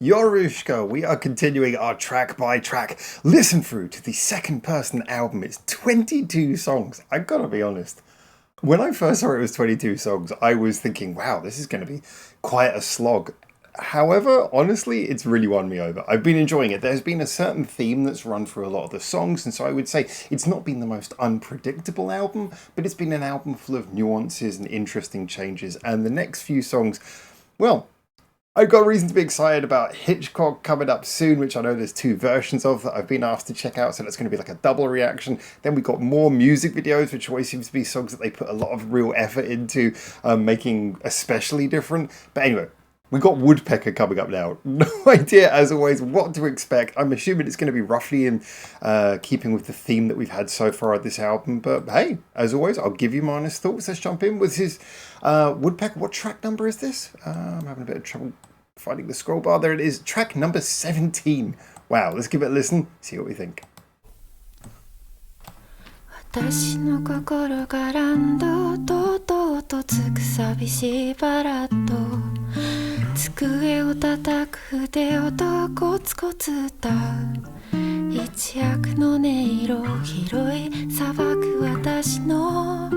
Yorushka, we are continuing our track by track listen through to the second person album. It's 22 songs. I gotta be honest. When I first saw it was 22 songs, I was thinking, wow, this is going to be quite a slog. However, honestly, it's really won me over. I've been enjoying it. There's been a certain theme that's run through a lot of the songs, and so I would say it's not been the most unpredictable album, but it's been an album full of nuances and interesting changes. And the next few songs, well, I've got reason to be excited about Hitchcock coming up soon, which I know there's two versions of that I've been asked to check out, so that's going to be like a double reaction. Then we got more music videos, which always seems to be songs that they put a lot of real effort into making especially different. But anyway, we got Woodpecker coming up now. No idea, as always, what to expect. I'm assuming it's going to be roughly in keeping with the theme that we've had so far at this album. But hey, as always, I'll give you my honest thoughts. Let's jump in with his Woodpecker. What track number is this? I'm having a bit of trouble finding the scroll bar. There it is. Track number 17. Wow, let's give it a listen. See what we think. 私の心がランドとうとうとつく寂しいバラッド机を叩く筆音コツコツ歌う一躍の音色広い砂漠私の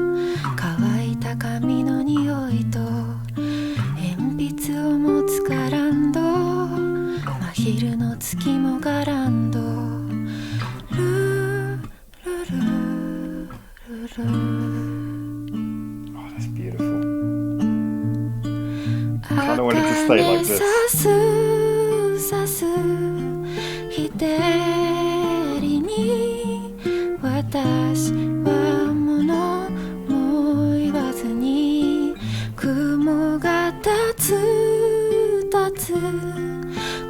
乾いた髪の匂いと鉛筆を持つガランド真昼の月もガランドルルル Oh, that's beautiful. I kind of wanted to stay like this. 刺す左に私は物も言わずに雲が立つ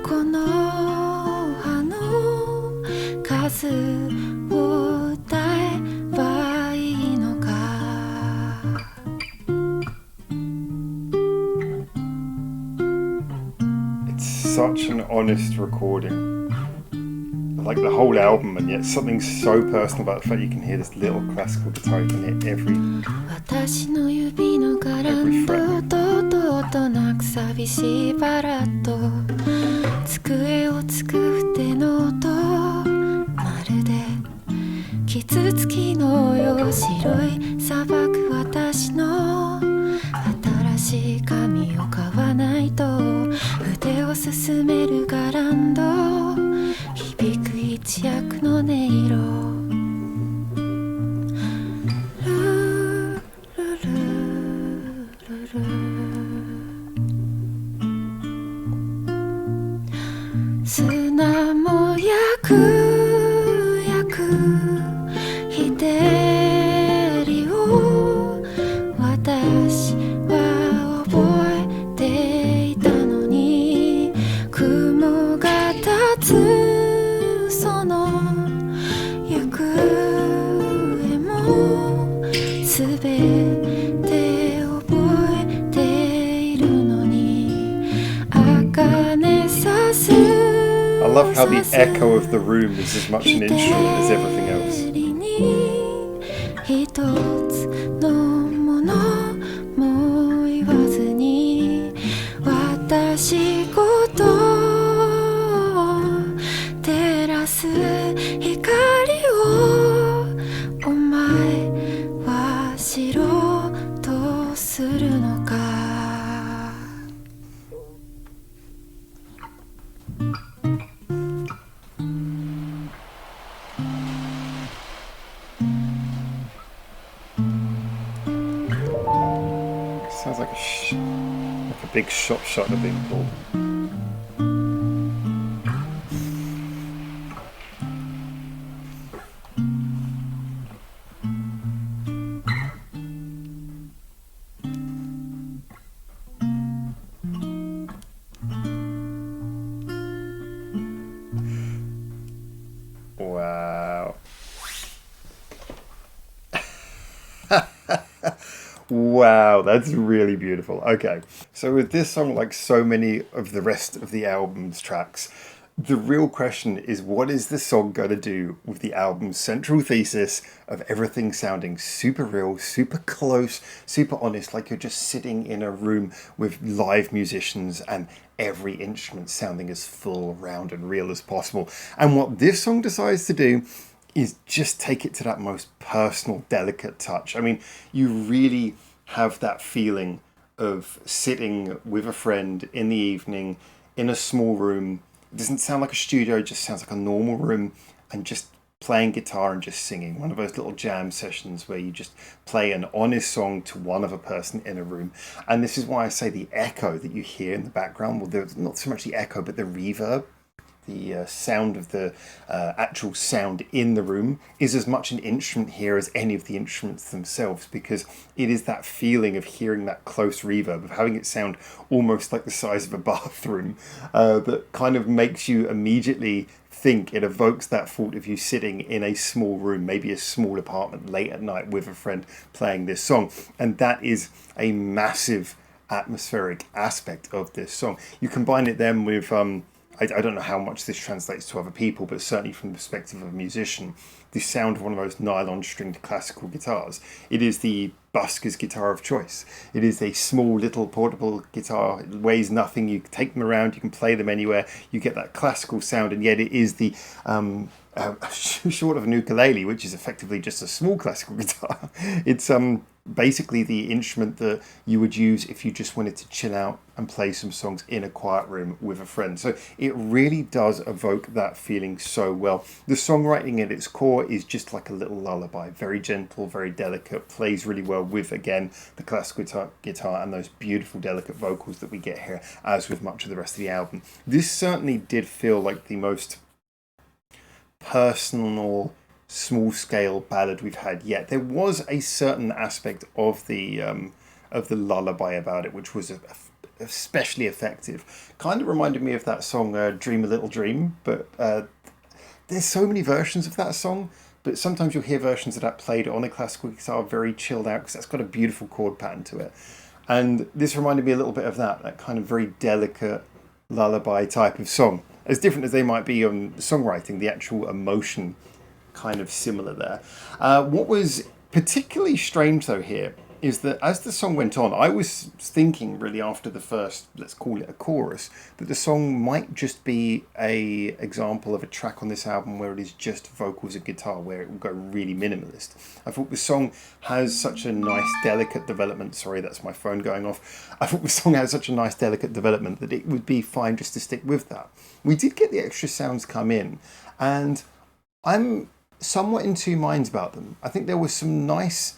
この葉の数を歌えばいいのか It's such an honest recording. I like the whole album, and yet something so personal about the fact you can hear this little classical guitar. You can hear every 私の指のガランドととうとなく寂しいバラッド机をつく筆の音まるでキツツキのよ白い砂漠私の新しい髪を買わないと筆を進めるガランド響く一躍の音色砂も焼く日照りを私は覚えていたのに雲が立つその行方もすべて覚えているのに茜さす I love how the echo of the room is as much an instrument as everything else. 一つのものも言わずに私ごと照らす光をお前は知ろうとするのかSounds like like a big shot being pulled. Wow. Wow, that's really beautiful. Okay, so with this song, like so many of the rest of the album's tracks, The real question is, what is the song going to do with the album's central thesis of everything sounding super real, super close, super honest, like you're just sitting in a room with live musicians and every instrument sounding as full, round, and real as possible. And what this song decides to do is just take it to that most personal, delicate touch. I mean, you really have that feeling of sitting with a friend in the evening in a small room. It doesn't sound like a studio, it just sounds like a normal room, and just playing guitar and just singing. One of those little jam sessions where you just play an honest song to one other person in a room. And this is why I say the echo that you hear in the background, well, there's not so much the echo, but the reverb, the sound of the actual sound in the room is as much an instrument here as any of the instruments themselves, because it is that feeling of hearing that close reverb, of having it sound almost like the size of a bathroom, that kind of makes you immediately think, it evokes that thought of you sitting in a small room, maybe a small apartment late at night with a friend playing this song. And that is a massive atmospheric aspect of this song. You combine it then with I don't know how much this translates to other people, but certainly from the perspective of a musician, the sound of one of those nylon stringed classical guitars. It is the busker's guitar of choice. It is a small little portable guitar. It weighs nothing. You take them around, you can play them anywhere. You get that classical sound, and yet it is the short of an ukulele, which is effectively just a small classical guitar. It's basically the instrument that you would use if you just wanted to chill out and play some songs in a quiet room with a friend. So it really does evoke that feeling so well. The songwriting at its core is just like a little lullaby, very gentle, very delicate, plays really well with, again, the classical guitar and those beautiful delicate vocals that we get here, as with much of the rest of the album. This certainly did feel like the most personal, small-scale ballad we've had yet. There was a certain aspect of the lullaby about it, which was especially effective. Kind of reminded me of that song "Dream a Little Dream," but there's so many versions of that song. But sometimes you'll hear versions of that played on a classical guitar, very chilled out, because that's got a beautiful chord pattern to it. And this reminded me a little bit of that kind of very delicate lullaby type of song. As different as they might be on songwriting, the actual emotion kind of similar there. What was particularly strange though here is that as the song went on, I was thinking really after the first, let's call it a chorus, that the song might just be a example of a track on this album where it is just vocals and guitar, where it will go really minimalist. I thought the song has such a nice delicate development. Sorry, that's my phone going off. I thought the song has such a nice delicate development that it would be fine just to stick with that. We did get the extra sounds come in, and I'm somewhat in two minds about them. I think there was some nice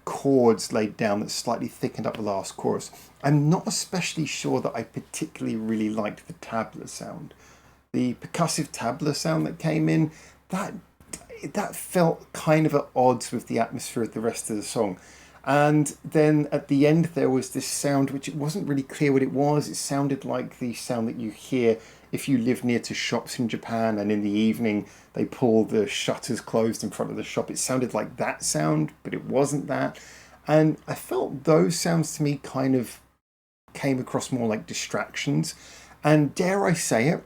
chords laid down that slightly thickened up the last chorus. I'm not especially sure that I particularly really liked the tabla sound. The percussive tabla sound that came in, that felt kind of at odds with the atmosphere of the rest of the song. And then at the end there was this sound which it wasn't really clear what it was. It sounded like the sound that you hear if you live near to shops in Japan and in the evening they pull the shutters closed in front of the shop. It sounded like that sound, but it wasn't that. And I felt those sounds to me kind of came across more like distractions. And dare I say it,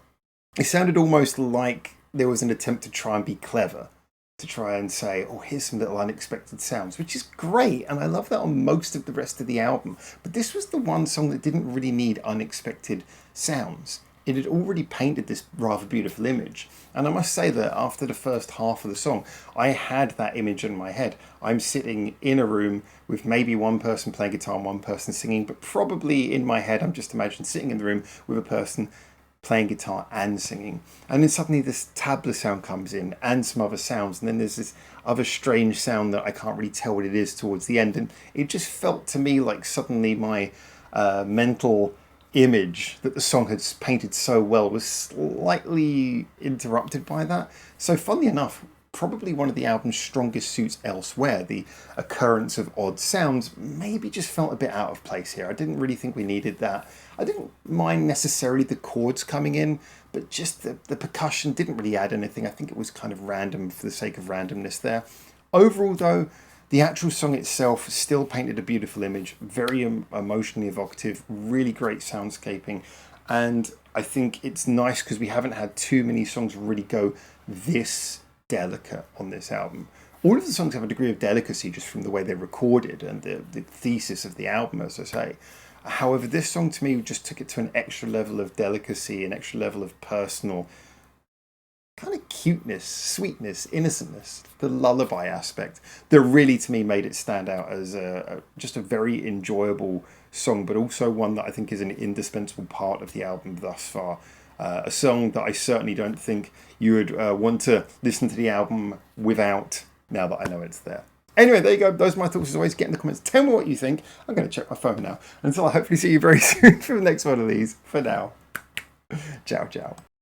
it sounded almost like there was an attempt to try and be clever, to try and say, oh, here's some little unexpected sounds, which is great. And I love that on most of the rest of the album. But this was the one song that didn't really need unexpected sounds. It had already painted this rather beautiful image. And I must say that after the first half of the song, I had that image in my head. I'm sitting in a room with maybe one person playing guitar and one person singing, but probably in my head, I'm just imagining sitting in the room with a person playing guitar and singing. And then suddenly this tabla sound comes in and some other sounds. And then there's this other strange sound that I can't really tell what it is towards the end. And it just felt to me like suddenly my mental image that the song had painted so well was slightly interrupted by that. So funnily enough, probably one of the album's strongest suits elsewhere, the occurrence of odd sounds, maybe just felt a bit out of place here. I didn't really think we needed that. I didn't mind necessarily the chords coming in, but just the percussion didn't really add anything. I think it was kind of random for the sake of randomness there. Overall though, the actual song itself still painted a beautiful image, very emotionally evocative, really great soundscaping, and I think it's nice because we haven't had too many songs really go this delicate on this album. All of the songs have a degree of delicacy just from the way they're recorded and the thesis of the album, as I say. However, this song to me just took it to an extra level of delicacy, an extra level of personal kind of cuteness, sweetness, innocentness, the lullaby aspect that really to me made it stand out as just a very enjoyable song, but also one that I think is an indispensable part of the album thus far. A song that I certainly don't think you would want to listen to the album without, now that I know it's there. Anyway, there you go. Those are my thoughts as always. Get in the comments. Tell me what you think. I'm going to check my phone now. Until I hopefully see you very soon for the next one of these. For now, ciao, ciao.